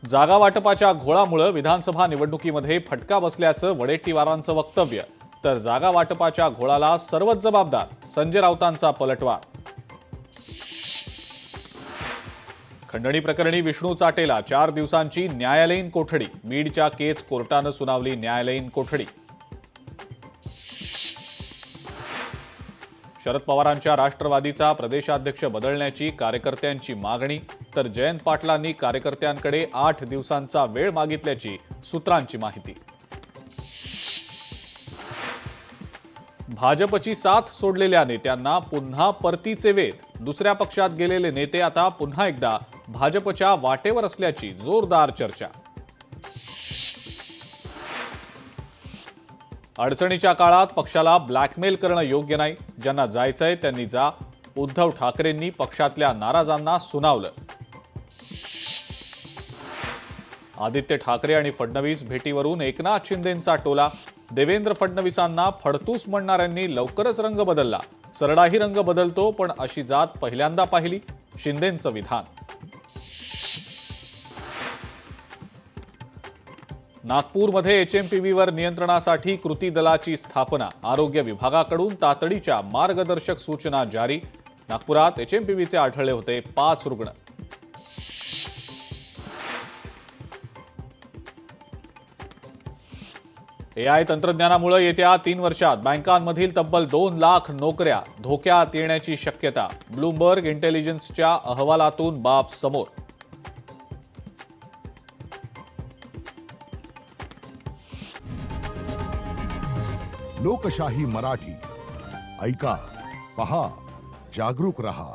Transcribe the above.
जागा वाटपाच्या घोळामुळे विधानसभा निवडणुकीमध्ये फटका बसल्याचं वडेट्टीवारांचं वक्तव्य, तर जागा वाटपाच्या घोळाला सर्वच जबाबदार, संजय राऊतांचा पलटवार. खंडणी प्रकरणी विष्णू चाटेला 4 दिवसांची न्यायालयीन कोठडी. बीडच्या केज कोर्टानं सुनावली न्यायालयीन कोठडी. शरद पवारांच्या राष्ट्रवादीचा प्रदेशाध्यक्ष बदलण्याची कार्यकर्त्यांची मागणी, तर जयंत पाटलांनी कार्यकर्त्यांकडे 8 दिवसांचा वेळ मागितल्याची सूत्रांची माहिती. भाजपची साथ सोडलेल्या नेत्यांना पुन्हा परतीचे वेध. दुसऱ्या पक्षात गेलेले नेते आता पुन्हा एकदा भाजपच्या वाटेवर असल्याची जोरदार चर्चा. अडचणीच्या काळात पक्षाला ब्लॅकमेल करणं योग्य नाही. ज्यांना जायचंय त्यांनी जा. उद्धव ठाकरेंनी पक्षातल्या नाराजांना सुनावलं. आदित्य ठाकरे आणि फडणवीस भेटीवरून एकनाथ शिंदेंचा टोला. देवेंद्र फडणवीसांना फडतूस म्हणणाऱ्यांनी लवकरच रंग बदलला. सरडाही रंग बदलतो, पण अशी जात पहिल्यांदा पाहिली, शिंदेंचं विधान. नागपूरमध्ये एचएमपीव्हीवर नियंत्रणासाठी कृती दलाची स्थापना. आरोग्य विभागाकडून तातडीच्या मार्गदर्शक सूचना जारी. नागपुरात एचएमपीव्हीचे आढळले होते 5 रुग्ण. एआय तंत्रज्ञानामुळे येत्या 3 वर्षात बँकांमधील तब्बल 2 लाख नोकऱ्या धोक्यात येण्याची शक्यता. ब्लूमबर्ग इंटेलिजन्सच्या अहवालातून बाब समोर. लोकशाही मराठी ऐका, पहा, जागरूक रहा.